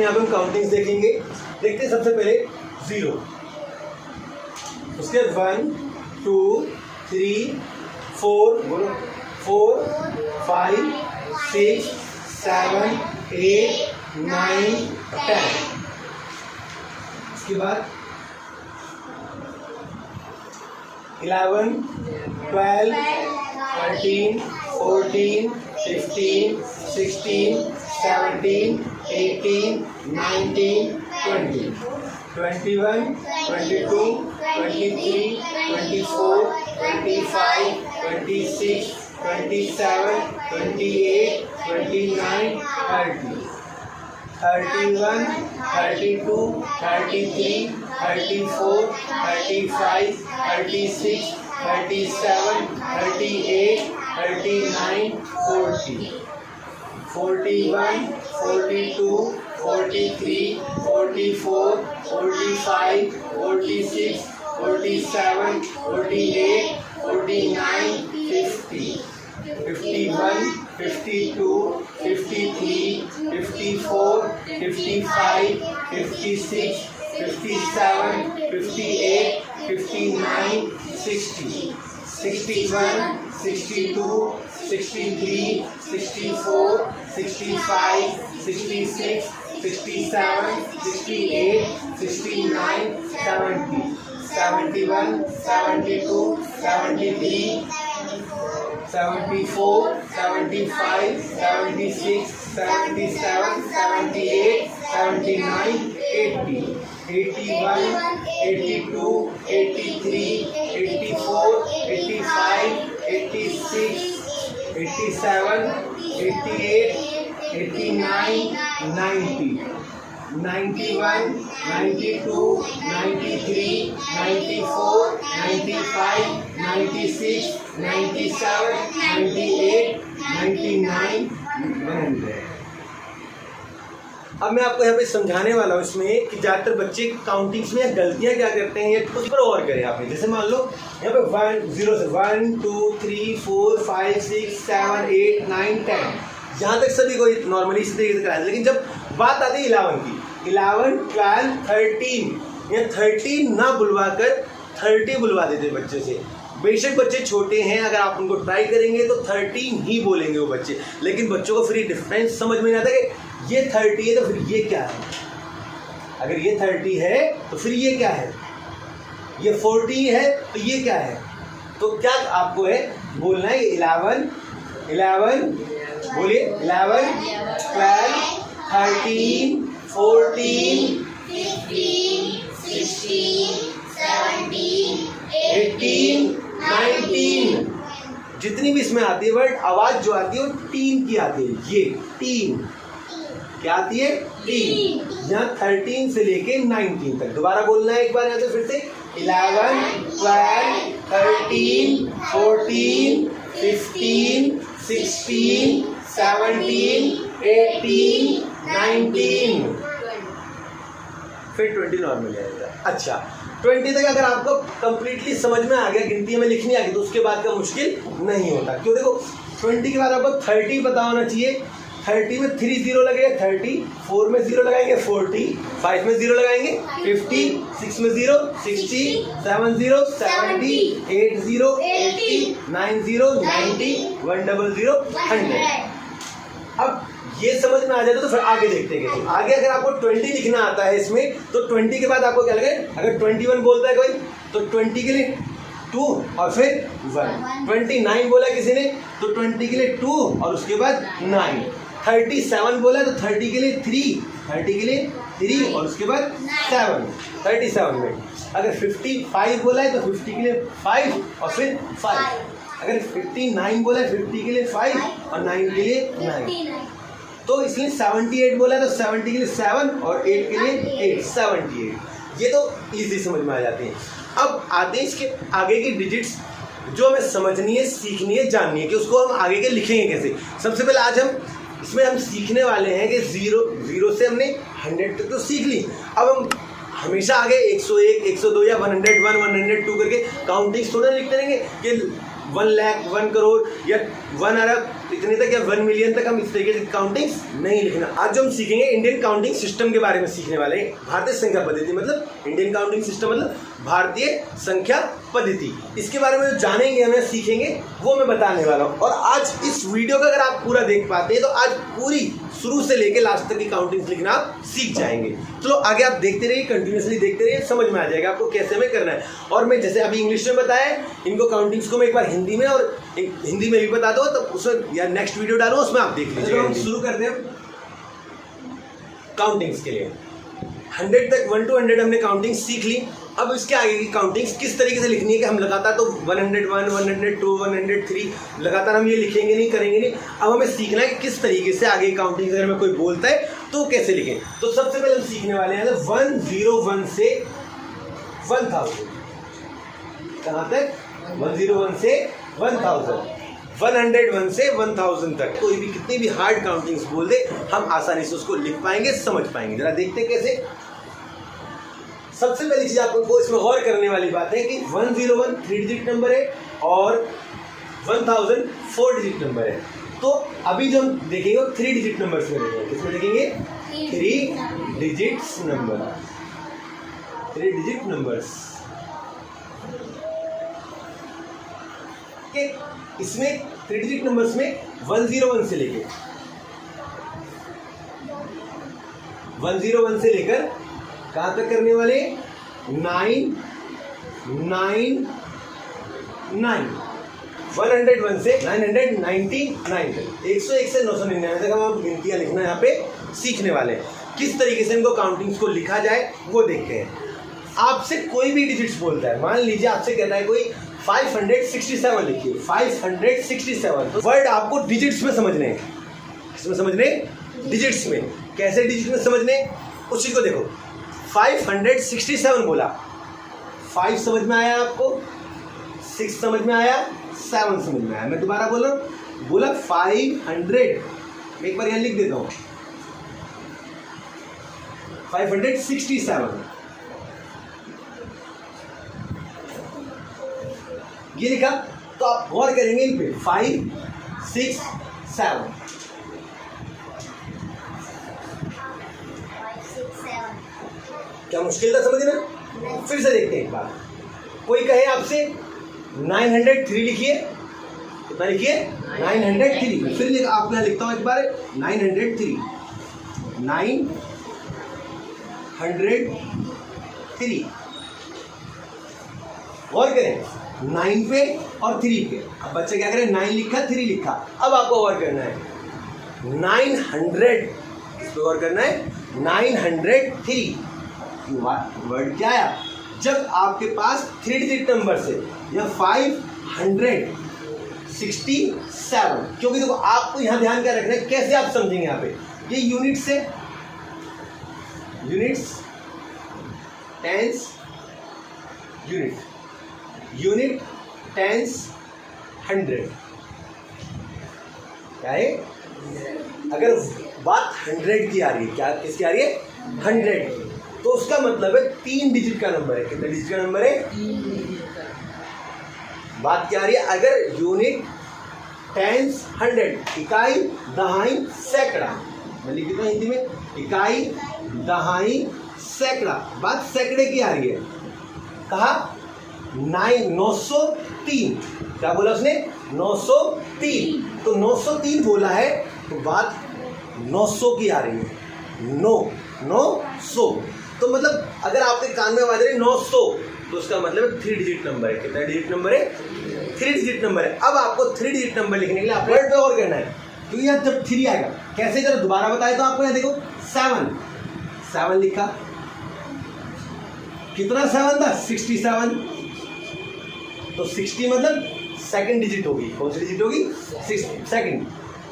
यहाँ पे हम काउंटिंग्स देखेंगे। देखते हैं सबसे पहले 0, उसके बाद 1 2 3 4 बोलो 4 5 6 7 8 9 10। इसके बाद 11 12 13 14 15 16 17 18 19 20 21 22 23 24 25 26 27 28 29 30 31 32 33 34 35 36 37 38 39 40 41 42 43 44 45 46 47 48 49 50 51 52 53 54 55 56 57 58 59 60 61 62 63 64 65 66 67 68 69 70 71 72 73 74 75 76 77 78 79 80 81 82 83 84 85 86 87 88 89 90 91 92 93 94 95 96 97 98 99 100। अब मैं आपको यहाँ पे समझाने वाला हूँ इसमें कि ज़्यादातर बच्चे काउंटिंग्स में गलतियाँ क्या करते हैं, या कुछ पर और करें आपने। जैसे मान लो यहाँ पे 1 0 से 1 2 3 4 5 6 7 8 9 10, यहाँ तक सभी को नॉर्मली इसी तरीके से कराया। लेकिन जब बात आती है 11 की, 11 12 13, या 13 ना बुलवा कर 30 बुलवा देते बच्चे से। बेशक बच्चे छोटे हैं, अगर आप उनको ट्राई करेंगे तो 13 ही बोलेंगे वो बच्चे, लेकिन बच्चों को फिर ये डिफरेंस समझ में नहीं आता कि ये 30 है तो फिर ये क्या है। अगर ये 30 है तो फिर ये क्या है, ये 40 है तो ये क्या है। तो क्या आपको है बोलना है 11 बोलिए 11 12 13 14 15 16 17 18 19, जितनी भी इसमें आती है वर्ड आवाज जो आती है वो टीन की आती है। ये टीन क्या आती है, टीन। यहाँ 13 से लेके 19 तक दोबारा बोलना है एक बार यहाँ से फिर से 11 12 13 14 15 16 17 18 19, फिर 20 नॉर्मल आएगा। अच्छा 20 तक अगर आपको कंप्लीटली समझ में आ गया, गिनती में लिखनी आ गई, तो उसके बाद का मुश्किल नहीं होता। क्यों, देखो 20 के बाद आपको 30 पता होना चाहिए। 30 में 3 0 लगेगा 30, 4 में 0 लगाएंगे 40, 5 में 0 लगाएंगे 50, 6 में 0 60, 7 0 70, 8 0 80, 9 0 90, 1 0 100। अब ये समझ में आ जाता तो फिर आगे देखते हैं कैसे। आगे अगर आपको 20 लिखना आता है इसमें, तो 20 के बाद आपको क्या लगे, अगर 21 बोलता है कोई तो 20 के लिए 2 और फिर 1। 29 बोला किसी ने तो 20 के लिए 2 और उसके बाद 9। 37 बोला तो 30 के लिए 3, 30 के लिए 3 और उसके बाद 7, 37 में। अगर 55 बोला है तो 50 के लिए 5 और फिर 5। अगर 59 बोला है 50 के लिए 5 और 9 के लिए 9। तो इसलिए 78 बोला है तो 70 के लिए 7 और 8 के लिए 8, 78। ये तो इजी समझ में आ जाते हैं। अब आते हैं इसके आगे की डिजिट्स जो हमें समझनी है, सीखनी है, जाननी है कि उसको हम आगे के लिखेंगे कैसे। सबसे पहले आज हम सीखने वाले हैं कि 0 से हमने 100 तक तो सीख ली। अब हम हमेशा आगे 101, 102 या 101, 102 करके काउंटिंग्स थोड़ा लिखते रहेंगे कि 1 लाख, 1 करोड़ या 1 अरब इतने तक या 1 मिलियन तक हम इस तरीके से काउंटिंग्स नहीं लिखना। आज जो हम सीखेंगे इंडियन काउंटिंग सिस्टम के बारे में सीखने वाले हैं। भारतीय संख्या पद्धति मतलब इंडियन काउंटिंग सिस्टम मतलब भारतीय संख्या पद्धति। इसके बारे में जो जानेंगे हमें सीखेंगे वो मैं बताने वाला हूँ। और आज इस वीडियो का अगर आप पूरा देख पाते हैं तो आज पूरी शुरू से लेकर लास्ट तक की काउंटिंग्स लिखना आप सीख जाएंगे। चलो आगे आप देखते रहिए, कंटिन्यूसली देखते रहिए, समझ में आ जाएगा आपको कैसे हमें करना है। और मैं जैसे अभी इंग्लिश में बताया, इनको काउंटिंग्स को मैं एक बार हिंदी में और हिंदी में भी बता दो, तो उसमें या नेक्स्ट वीडियो डालो उसमें आप देख लीजिए। हम शुरू करते हैं काउंटिंग्स के लिए। 100 तक 1 to 100 हमने काउंटिंग सीख ली। अब इसके आगे की काउंटिंग्स किस तरीके से लिखनी है कि हम लगातार तो 101, 102, 103 लगातार हम ये लिखेंगे नहीं, करेंगे नहीं। अब हमें सीखना है कि किस तरीके से आगे काउंटिंग अगर हमें कोई बोलता है तो कैसे लिखें। तो सबसे पहले हम सीखने वाले हैं 101 से 1000। कहाँ तक? 101 से 1000, 101 से 1000 तक। कोई भी कितनी भी हार्ड काउंटिंग्स बोल दे हम आसानी से उसको लिख पाएंगे, समझ पाएंगे। जरा देखते हैं कैसे। सबसे पहली चीज आपको इसमें गौर करने वाली बात है कि 101 3 डिजिट नंबर है और 1000 4 डिजिट नंबर है। तो अभी जो हम देखेंगे वो 3 डिजिट नंबर्स में देखेंगे। किसमें देखेंगे? 3 डिजिट्स नंबर, 3 डिजिट नंबर्स। इसमें 3 डिजिट नंबर्स में 101 से लेकर 101 से लेकर कहाँ तक करने वाले? 999 101 से 999 तक, 101 से 999 तक हम गिनतियाँ लिखना यहाँ पे सीखने वाले हैं। किस तरीके से इनको काउंटिंग्स को लिखा जाए वो देखते हैं। आपसे कोई भी डिजिट्स बोलता है, मान लीजिए आपसे कहता है कोई 567 लिखिए, 567। तो वर्ड आपको डिजिट्स में समझने हैं। किसमें समझने? डिजिट्स में। कैसे डिजिट में समझने? उसी को देखो। 567 बोला, 5 समझ में आया आपको, 6 समझ में आया, 7 समझ में आया। मैं दोबारा बोल रहा हूँ, बोला 500। मैं एक बार यहाँ लिख देता हूँ 567। ये लिखा तो आप गौर करेंगे इन पे 5 6 7। क्या मुश्किल था समझना? फिर से देखते हैं एक बार। कोई कहे आपसे 903 लिखिए, कितना लिखिए? 903। फिर आपको यहाँ लिखता हूँ एक बार 903, 903। गौर करें 9 पे और 3 पे। अब बच्चे क्या करें? 9 लिखा, 3 लिखा। अब आपको गौर करना है 900। इस पर गौर करना है 903। वर्ड क्या आया? जब आपके पास 3 डिजिट नंबर से या 567, क्योंकि देखो आपको यहाँ ध्यान क्या रखना है, कैसे आप समझेंगे यहाँ पे। ये यूनिट्स है, यूनिट्स, टेंस, यूनिट, टेंस, 100। क्या है? अगर बात 100 की आ रही है, क्या किसकी आ रही है? 100। तो उसका मतलब है 3 डिजिट का नंबर है। कितने डिजिट का नंबर है? 3 डिजिट का। बात क्या आ रही है? अगर यूनिट, टेंस, 100, इकाई, दहाई, सैकड़ा। मैं लिख देता हूँ हिंदी में, इकाई, दहाई, सैकड़ा। बात सैकड़े की आ रही है। कहा 903। क्या बोला उसने? 903। तो 903 बोला है तो बात 900 की आ रही है। 900। तो मतलब अगर आपके कान में आवाज रही 900 तो उसका मतलब 3 डिजिट नंबर है। कितना डिजिट नंबर है? 3 डिजिट नंबर है। अब आपको 3 डिजिट नंबर लिखने के लिए आप वर्ड पे और करना है, क्योंकि यहाँ जब 3 आएगा कैसे, जरा दोबारा बताए तो आपको यहाँ देखो 7 लिखा। कितना 7 था? 67। तो 60 मतलब सेकंड डिजिट होगी। कौन सी डिजिट होगी? 6 सेकंड।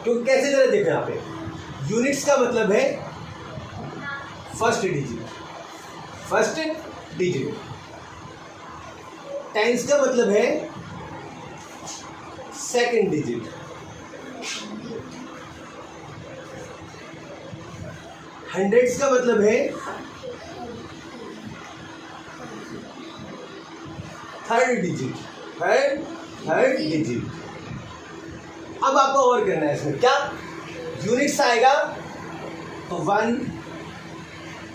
क्योंकि कैसे जरा देखो यहाँ पे, यूनिट्स का मतलब है फर्स्ट डिजिट, टेंस का मतलब है सेकंड डिजिट, हंड्रेड्स का मतलब है थर्ड डिजिट, अब आपको और करना है इसमें क्या, यूनिट्स आएगा तो 1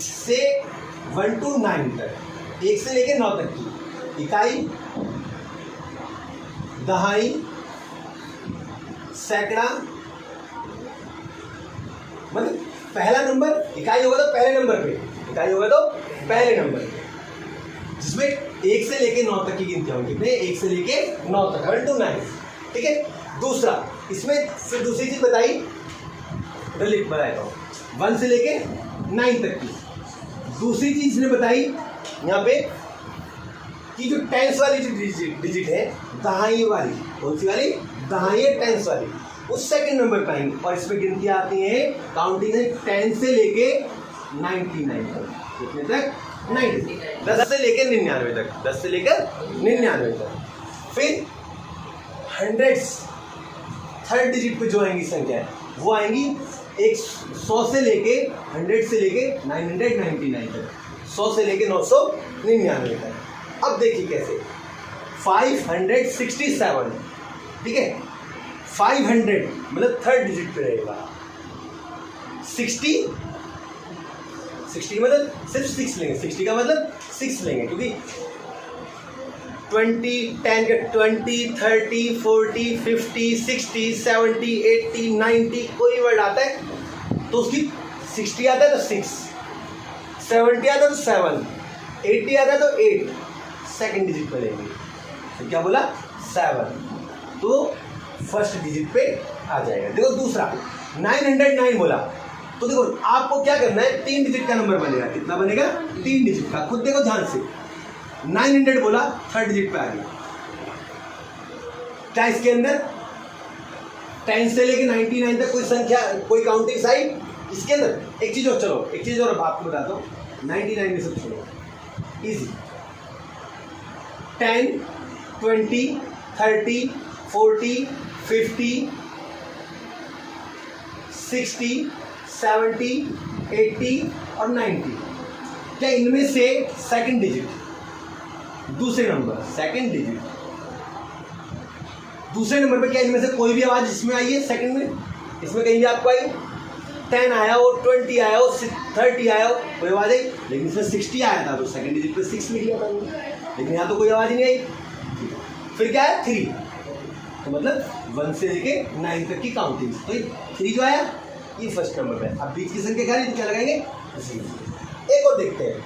से 1 to 9 तक, 1 से लेके 9 तक की इकाई, दहाई, सैकड़ा, मतलब पहला नंबर इकाई होगा तो पहले नंबर पे, इकाई होगा तो पहले नंबर पे, जिसमें 1 से लेके 9 तक की गिनतियां होंगी, कितने, 1 से लेके 9 तक, 1 to 9, ठीक है। दूसरा, इसमें फिर दूसरी चीज बताई, लिख बताया हूँ, 1 से लेके 9 तक की। दूसरी चीज ने बताई यहाँ पे कि जो टेंस वाली जो डिजिट है, दहाई वाली, कौन सी वाली, दहाई है टेंस वाली, उस सेकंड नंबर पे आएंगे। और इसमें गिनतियां आती हैं, काउंटिंग है 10 से लेके 99 तक, कितने तक, 90, 10 से लेकर 99 तक, 10 से लेकर 99 तक। फिर हंड्रेड्स, थर्ड डिजिट पे जो आएंगी संख्या है वो आएंगी 100 से लेके 100 से लेके 999 तक, 100 से लेके 999 तक। अब देखिए कैसे, 567, ठीक है, 500 मतलब थर्ड डिजिट पे रहेगा, 60 मतलब सिर्फ 6 लेंगे, 60 का मतलब 6 लेंगे, क्योंकि 20, 10 का 20, 30, 40, 50, 60, 70, 80, 90 कोई वर्ड आता है तो उसकी 60 आता है तो 6, 70 आता है तो 7, 80 आता है तो 8, सेकंड डिजिट पे लेंगे, तो क्या बोला, 7, तो फर्स्ट डिजिट पे आ जाएगा। देखो दूसरा 909 बोला, तो देखो आपको क्या करना है, 3 डिजिट का नंबर बनेगा, कितना बनेगा, 3 डिजिट का, खुद देखो ध्यान से। 900 बोला, थर्ड डिजिट पे आ गया, क्या इसके अंदर 10 से लेके 99 तक कोई संख्या, कोई काउंटिंग आई इसके अंदर। एक चीज और, चलो एक चीज और आपको बताता हूँ, 99 में सब चलो इजी, 10, 20, 30, 40, 50, 60, 70, 80 और 90, क्या इनमें से सेकंड डिजिट, दूसरे नंबर, सेकंड डिजिट दूसरे नंबर पे, क्या इनमें से कोई भी आवाज इसमें आई है सेकंड में, इसमें कहीं भी आपको आई, 10 आया हो, 20 आया हो, 30 आया हो, कोई आवाज आई, लेकिन इसमें 60 आया था तो सेकंड डिजिट पे 6 लिख लिया था, लेकिन यहाँ तो कोई आवाज ही नहीं आई। फिर क्या है, 3, तो मतलब 1 से लेके 9 तक की काउंटिंग, तो 3 जो आया ये फर्स्ट नंबर पे। अब बीच की संख्या क्या है, तो क्या लगाएंगे, एक और देखते हैं,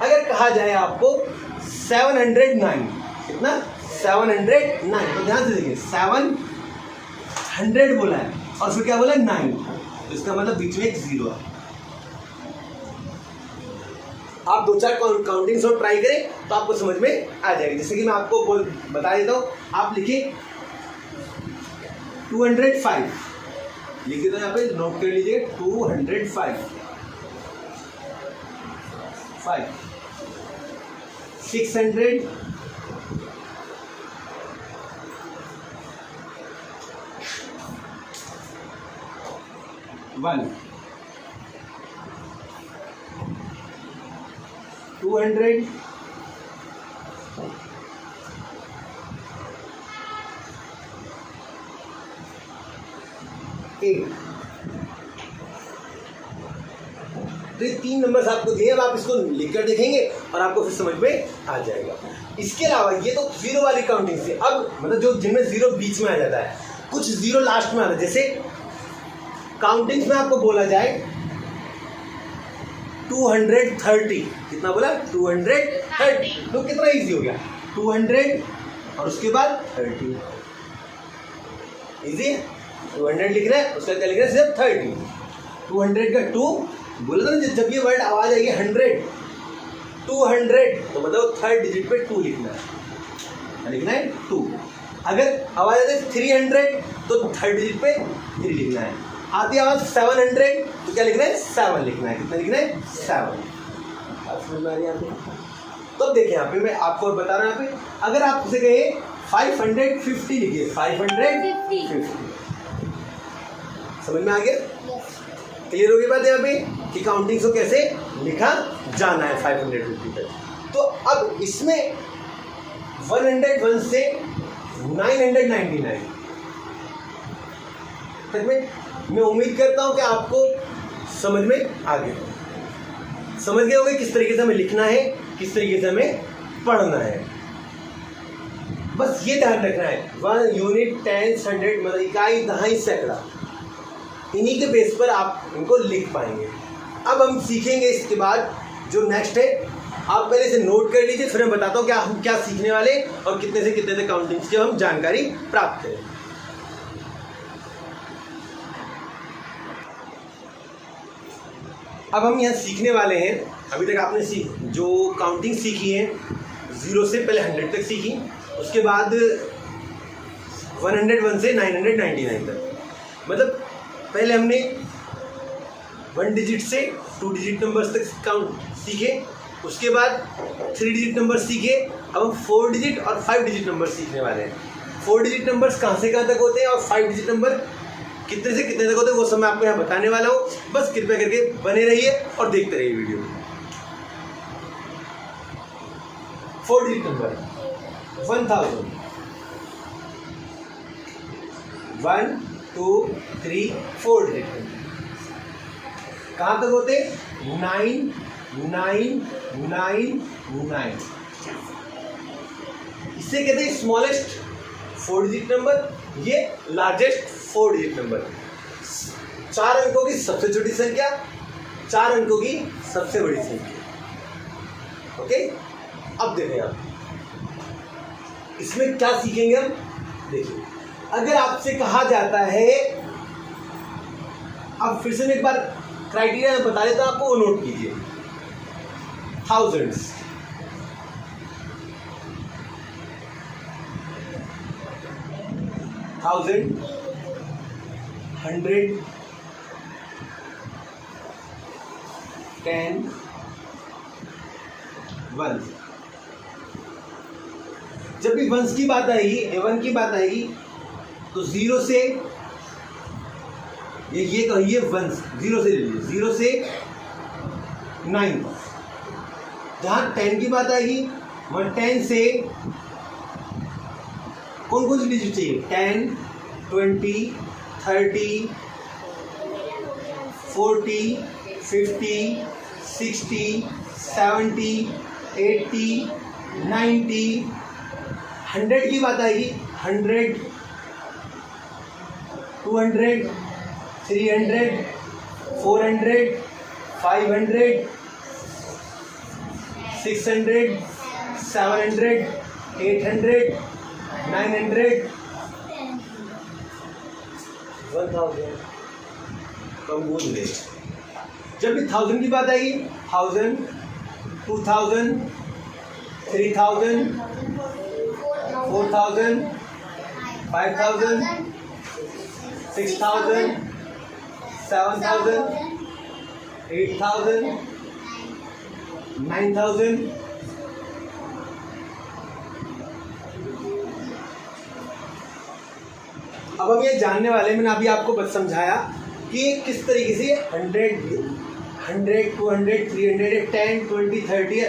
अगर कहा जाए आपको 709, कितना, 709, तो ध्यान से देखिए, 700 बोला है और फिर क्या बोला, 9, तो इसका मतलब बीच में एक 0 है। आप 2-4 काउंटिंग्स और ट्राई करें तो आपको समझ में आ जाएगी। जैसे कि मैं आपको बता देता हूँ, आप लिखिए 205, लिखिए तो यहाँ पे नोट कर लीजिए, 205, 600, 1, 200, 8। तो ये 3 नंबर्स आपको दिए, अब आप इसको लिखकर देखेंगे और आपको फिर समझ में आ जाएगा। इसके अलावा ये तो 0 वाली काउंटिंग से, अब मतलब जो जिनमें 0 बीच में आ जाता है, कुछ 0 लास्ट में आता है, जैसे काउंटिंग्स में आपको बोला जाए 230, कितना बोला, 230, तो कितना इजी हो गया, 200 और उसके बाद 30, इजी है, 200 लिख रहे हैं, उसका क्या लिख रहे हैं, सिर्फ 30, 200 का 2 बोला था ना, जब ये वर्ड आवाज आएगी 100, 200, तो मतलब थर्ड डिजिट पे 2 लिखना है, लिखना है 2। अगर आवाज आती है 300 तो थर्ड डिजिट पे 3 लिखना है। आती आवाज 700 तो क्या लिखना है, 7 लिखना है, कितना लिखना है, 7। समझ में आ रही है यहाँ पे? तो अब देखिए यहाँ पे मैं आपको बता रहा हूँ, यहाँ पे अगर आप उसे कहे 550 लिखिए, 550, समझ में आ गया, क्लियर होगी बात यहाँ पे कि काउंटिंग्स को कैसे लिखा जाना है 550 तक। तो अब इसमें 101 से 999 तक में मैं उम्मीद करता हूँ कि आपको समझ में आ गया, समझ गए होंगे किस तरीके से हमें लिखना है, किस तरीके से हमें पढ़ना है। बस ये ध्यान रखना है 1 यूनिट 10 100 मतलब इकाई दहाई सैकड़ा, इन्हीं के बेस पर आप इनको लिख पाएंगे। अब हम सीखेंगे इसके बाद जो नेक्स्ट है, आप पहले से नोट कर लीजिए, फिर मैं बताता हूँ क्या हम क्या सीखने वाले और कितने से कितने तक काउंटिंग्स की हम जानकारी प्राप्त करें। अब हम यहाँ सीखने वाले हैं, अभी तक आपने जो काउंटिंग सीखी है 0 से पहले 100 तक सीखी, उसके बाद 101 से 999 तक, मतलब पहले हमने 1 डिजिट से 2 डिजिट नंबर्स तक काउंट सीखे, उसके बाद 3 डिजिट नंबर सीखे। अब हम 4 डिजिट और 5 डिजिट नंबर सीखने वाले हैं। 4 डिजिट नंबर्स कहाँ से कहाँ तक होते हैं और 5 डिजिट नंबर कितने से कितने तक होते हैं वो सब मैं आपको यहाँ बताने वाला हूँ। बस कृपया करके बने रहिए और देखते रहिए video. 4 digit number 1000, 1 2 3 4 digit number कहाँ तक होते? 9 9 9 9। इसे कहते हैं स्मॉलेस्ट 4 डिजिट नंबर, ये लार्जेस्ट 4 डिजिट नंबर। 4 अंकों की सबसे छोटी संख्या, 4 अंकों की सबसे बड़ी संख्या। ओके, अब देखें आप इसमें क्या सीखेंगे हम। देखिए, अगर आपसे कहा जाता है, अब फिर से एक बार क्राइटेरिया मैं बता देता हूं आपको, वो नोट कीजिए। Thousands, thousand, 100, 10, 1। जब भी वंस की बात आएगी, एवन की बात आएगी, तो 0 से ये कहिए वंस, 0 से ले लीजिए, 0 से 9। जहाँ 10 की बात आएगी वहाँ 10 से कौन कौन सी डिजिट चाहिए? 10, 20, 30, 40, 50, 60, 70, 80, 90। 100 की बात आएगी, 100, 200, 300, 400, 500, 600, 700, 800, 900, 1000। कम बोल दे। जब भी 1000 की बात आएगी, 1000, 2000, 3000, 4000, 5000, 6000, 7000, 8000, 9000। अब हम ये जानने वाले, मैंने अभी आपको बस समझाया कि किस तरीके से 100, 200, 300, 10, 20, 30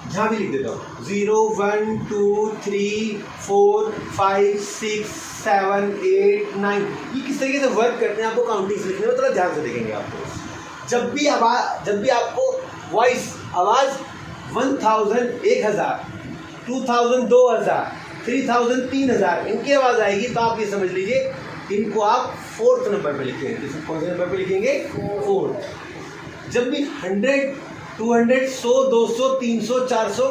जहाँ भी लिख देता हूँ, 0, 1, 2, 3, 4, 5, 6, 7, 8, 9। ये किस तरीके से वर्क करते हैं आपको काउंटिंग्स लिखने में थोड़ा ध्यान से देखेंगे आपको। जब भी आपको वॉइस आवाज़ 1000, 1000, 2000, 2000, 3000, 3000 इनकी आवाज़ आएगी, तो आप ये समझ लीजिए इनको आप 4th नंबर पे लिखेंगे। कौन से नंबर पे लिखेंगे? 4th। जब भी 100, 200, 100, 200, 300, 400,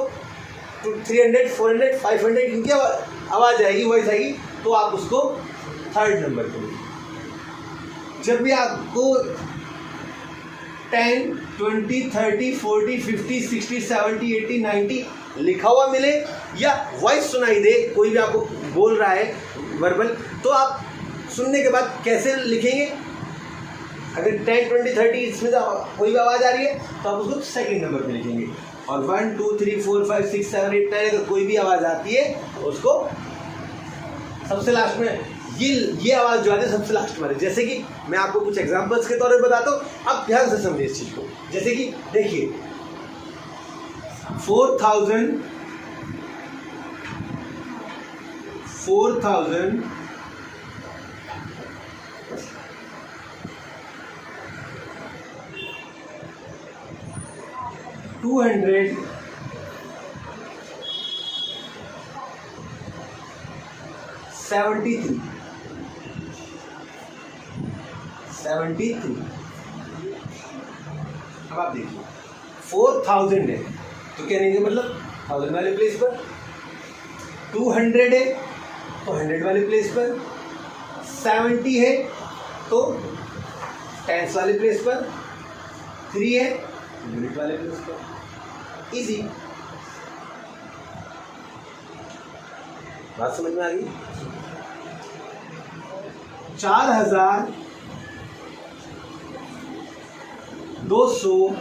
300, 400, 500 इनकी आवाज़ आएगी, वॉइस आएगी, तो आप उसको 3rd नंबर पे लिखेंगे। जब भी आपको 10, 20, 30, 40, 50, 60, 70, 80, 90 लिखा हुआ मिले या वॉइस सुनाई दे, कोई भी आपको बोल रहा है वर्बल, तो आप सुनने के बाद कैसे लिखेंगे? अगर 10, 20, 30 इसमें से कोई भी आवाज़ आ रही है तो आप उसको 2nd नंबर पे लिखेंगे। और 1, 2, 3, 4, 5, 6, 7, 8, 9 अगर कोई भी आवाज़ आती है तो उसको सबसे लास्ट में, ये आवाज़ जो आती है सबसे लास्ट में। जैसे कि मैं आपको कुछ एग्जांपल्स के तौर पर बताता हूँ, आप ध्यान से समझिए इस चीज़ को। जैसे कि देखिए 4000, 4000, 200 73 अब आप देखिए 4000 है तो कहने का मतलब 1000 वाले प्लेस पर, 200 है तो 100 वाले प्लेस पर, 70 है तो टेंस वाले प्लेस पर, 3 है यूनिट वाले प्लेस पर। इजी, बात समझ में आ गई। 4200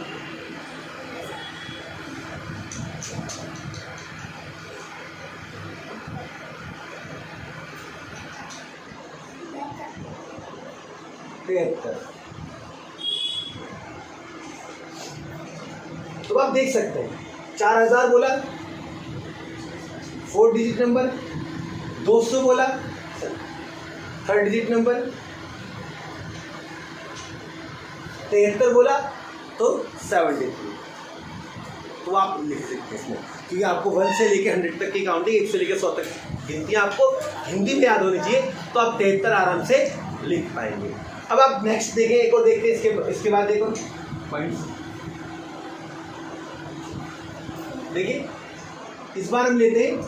73। तो आप देख सकते हैं 4000 बोला 4 डिजिट नंबर, 200 बोला 3rd डिजिट नंबर, 73 बोला तो 73। तो आप लिख सकते हैं इसमें, क्योंकि आपको 1 से लेकर 100 तक की काउंटिंग, 1 से लेकर 100 तक गिनतियाँ आपको हिंदी में याद होनी चाहिए, तो आप 73 आराम से लिख पाएंगे। अब आप नेक्स्ट देखें, एक और देखते हैं इसके बाद एक और पॉइंट्स देखिए। इस बार हम लेते हैं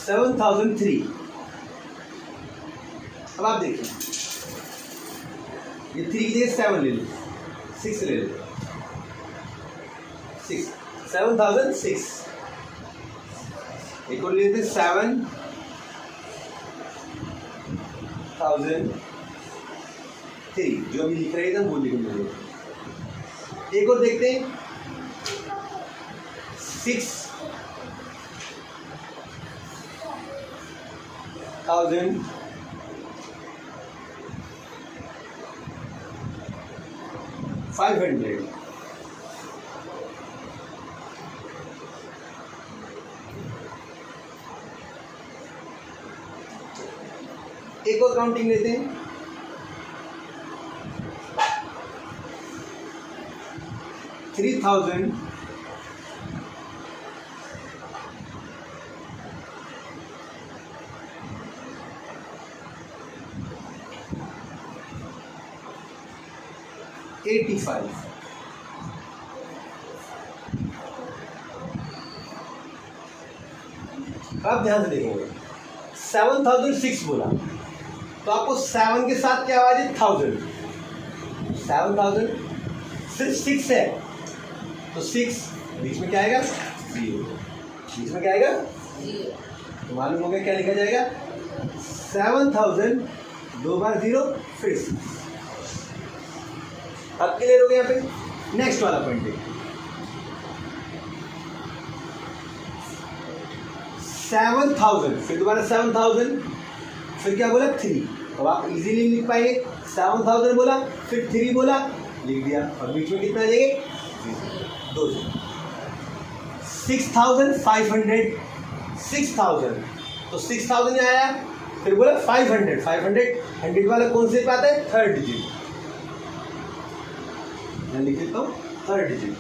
7003। अब आप देखिए ये 3 की जगह 7 ले लो, 6 ले लो, 6 7006। एक और लेते 7003, जो अभी लिख रहे थे वो लिखेंगे। एक और देखते हैं 6000 500। एक और काउंटिंग लेते हैं 3000 85। आप ध्यान से देखेंगे 7006 बोला तो आपको 7 के साथ क्या आवाज है 1000, 7000 सिर्फ 6 है तो 6 बीच में क्या आएगा 0, बीच में क्या आएगा 0। तो मालूम हो गया क्या लिखा जाएगा 7000 2 बार 0 फिर 6। अब क्लियर हो गया यहाँ पे। नेक्स्ट वाला पॉइंट देखिए 7000, फिर दोबारा 7000, फिर क्या बोला 3। अब आप इजीली लिख पाएंगे 7000 बोला फिर 3 बोला लिख दिया और बीच में कितना आ जाएगा 2। 6500 6000 तो 6000 आया फिर बोला 500 100 वाला कौन से पे आता है 3rd डिजिट। मैं लिख देता हूँ 3rd digit,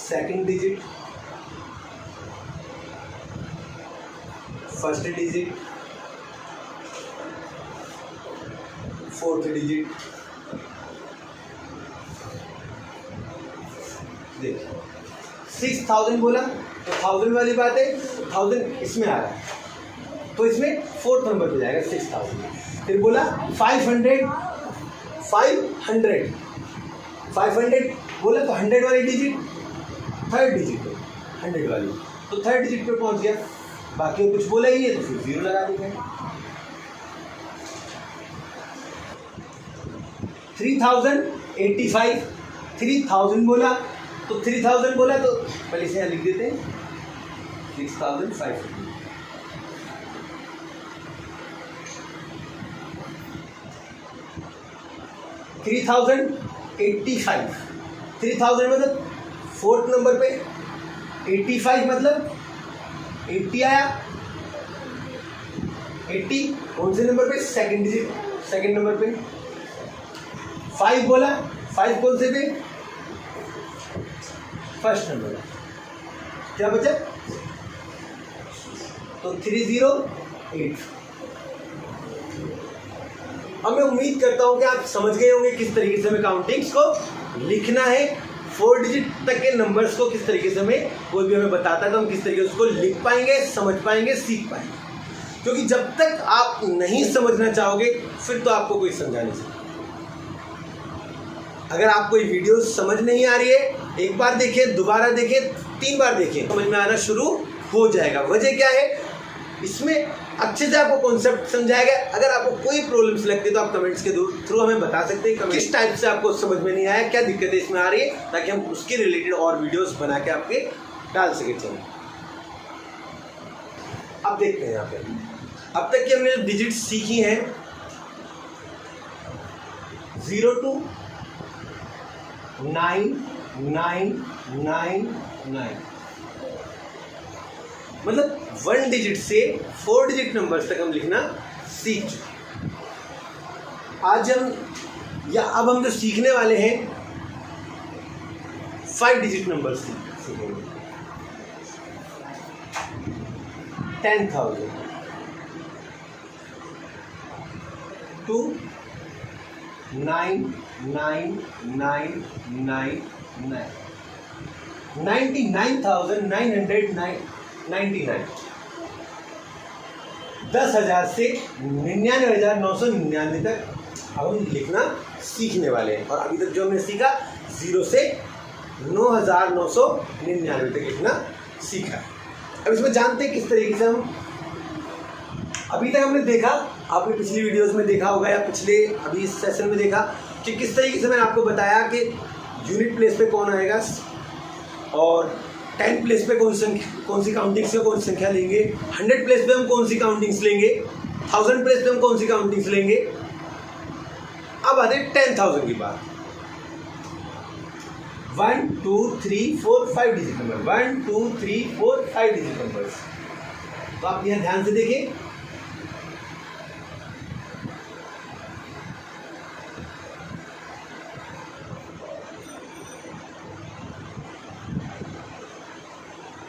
2nd digit, 1st digit, 4th digit. देखिए 6000 बोला तो 1000 वाली बात है, 1000 इसमें आ रहा है तो इसमें 4th नंबर पे जाएगा 6000। फिर बोला 500 बोला तो 100 वाली डिजिट 3rd डिजिट पे 100 वाली, तो 3rd डिजिट पे पहुंच गया। बाकी कुछ बोला ही नहीं तो फिर 0 लगा देंगे। 3085 3000 बोला तो 3000 बोला तो पहले से यहाँ लिख देते हैं 6500। 3000 85, 3000 मतलब फोर्थ नंबर पे, 85 मतलब 80 आया, 80 कौन से नंबर पे, सेकंड डिजिट, सेकंड नंबर पे। 5 बोला, 5 कौन से पे, फर्स्ट नंबर। क्या बचा, तो 308। अब मैं उम्मीद करता हूं कि आप समझ गए होंगे किस तरीके से हमें काउंटिंग्स को लिखना है, 4 डिजिट तक के नंबर्स को किस तरीके से हमें कोई भी हमें बताता है तो हम किस तरीके से उसको लिख पाएंगे, समझ पाएंगे, सीख पाएंगे। क्योंकि जब तक आप नहीं समझना चाहोगे फिर तो आपको कोई समझा नहीं सकता। अगर आप कोई वीडियो समझ नहीं आ रही है, एक बार देखिए, दोबारा देखिए, 3 बार देखिए, समझ में आना शुरू हो जाएगा। वजह क्या है, इसमें अच्छे से आपको कॉन्सेप्ट समझाएगा। अगर आपको कोई प्रॉब्लम्स लगती है तो आप कमेंट्स के थ्रू हमें बता सकते हैं किस टाइप से आपको समझ में नहीं आया, क्या दिक्कतें इसमें आ रही है, ताकि हम उसके रिलेटेड और वीडियोस बना के आपके डाल सके। चलिए अब देखते हैं यहाँ पे अब तक की हमने डिजिट सीखी हैं 0 to 9 9 9 9, मतलब 1 डिजिट से 4 डिजिट नंबर्स तक हम लिखना सीख चुके। आज अब हम जो सीखने वाले हैं 5 डिजिट नंबर्स सीखेंगे। 10,000 to 9 9 9 9 9, 99,999, 10,000 से 99,999 तक अब हम लिखना सीखने वाले हैं। और अभी तक जो हमने सीखा 0 से 9,999 तक लिखना सीखा। अब इसमें जानते हैं किस तरीके से हम, अभी तक हमने देखा, आपने पिछली वीडियोस में देखा होगा या पिछले अभी इस सेशन में देखा कि किस तरीके से मैंने आपको बताया कि यूनिट प्लेस पे कौन आएगा और 10 प्लेस पे कौन सी काउंटिंग्स में कौन सी संख्या लेंगे, 100 प्लेस पे हम कौन सी काउंटिंग्स लेंगे, 1000 प्लेस पे हम कौन सी काउंटिंग्स लेंगे। अब आते 10,000 की बात। 1 2 3 4 5 डिजिट नंबर, 1 2 3 4 5 डिजिट नंबर्स। तो आप यहाँ ध्यान से देखें,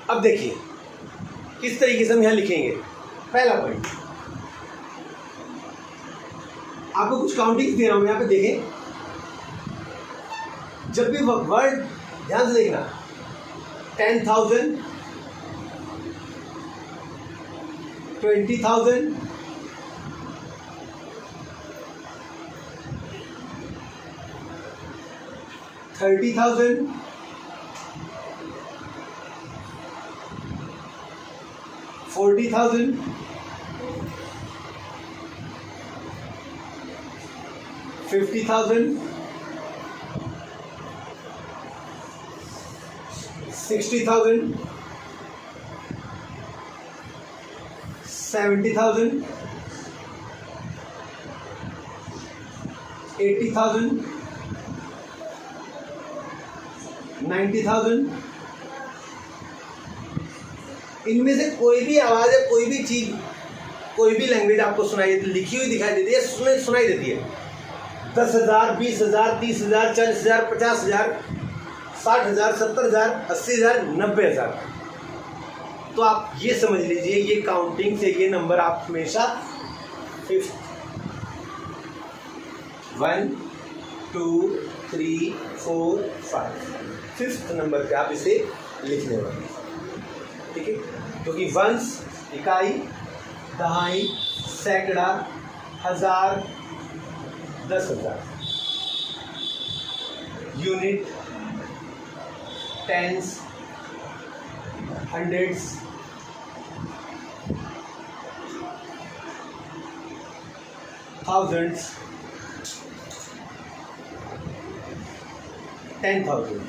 अब देखिए किस तरीके से हम यहाँ लिखेंगे। पहला पॉइंट, आपको कुछ काउंटिंग्स दे रहा हूं यहाँ पे देखें। जब भी वर्ड ध्यान से देखना, 10,000, 20,000, 30,000, 40,000, 50,000, 60,000, 70,000, 80,000, 90,000। इनमें से कोई भी आवाज़ है, कोई भी चीज़, कोई भी लैंग्वेज आपको सुनाई देती, लिखी हुई दिखाई देती है, सुनाई देती है। 10,000, 20,000, 30,000, 40,000, 50,000, 60,000, 70,000, 80,000, 90,000। तो आप ये समझ लीजिए, ये काउंटिंग से ये नंबर आप हमेशा 1 2 3 4 5 5th नंबर पे आप इसे लिखने वाले, ठीक है। क्योंकि वंस इकाई, दहाई, सैकड़ा, हजार, 10,000, यूनिट, टेंस, हंड्रेड्स, थाउजेंड्स, 10,000।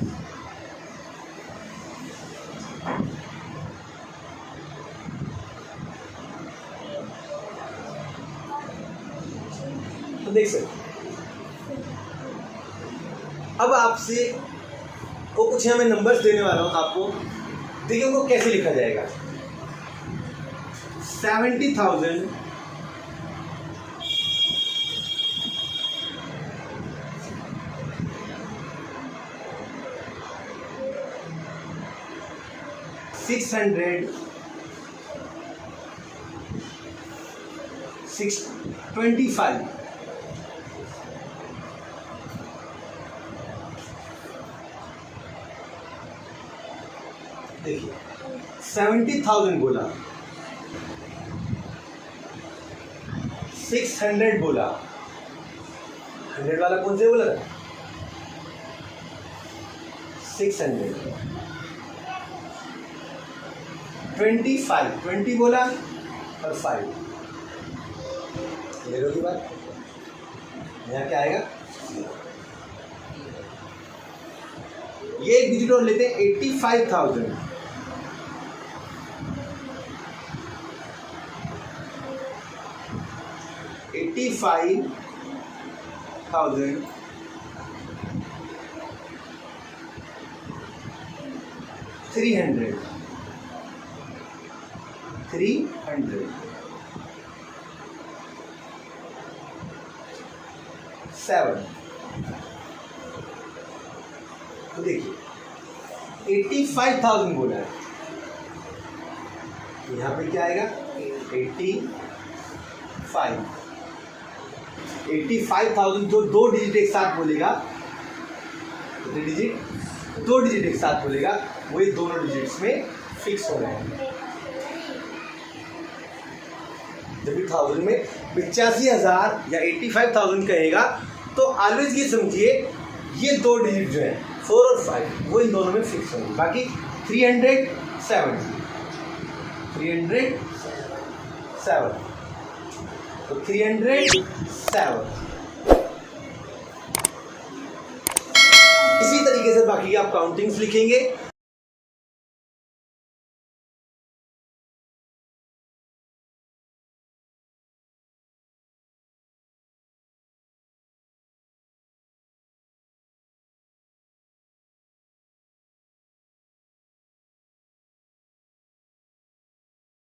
तो देख सकते अब आपसे वो कुछ यहाँ मैं नंबर्स देने वाला हूँ आपको, देखिए उनको कैसे लिखा जाएगा। 70,000 600 625 देखिए 70,000 बोला, 600 बोला, 100 वाला कौन से बोला था? 600 25 20 बोला और 5 क्लियर होगी बात। यहाँ क्या आएगा? ये एक डिजिट और लेते हैं 85,000 300 7। तो देखिए 85,000 बोला है, यहाँ पे क्या आएगा? 85,000 जो दो डिजिट एक साथ बोलेगा, दो डिजिट एक साथ बोलेगा, वही दोनों डिजिट्स में फिक्स हो रहे हैं। जब भी 1000 में 85,000 या 85,000 कहेगा तो ऑलवेज ये समझिए ये दो डिजिट जो है 4 और 5 वो इन दोनों में फिक्स होंगे। बाकी 307 तो 307 इसी तरीके से बाकी आप काउंटिंग्स लिखेंगे।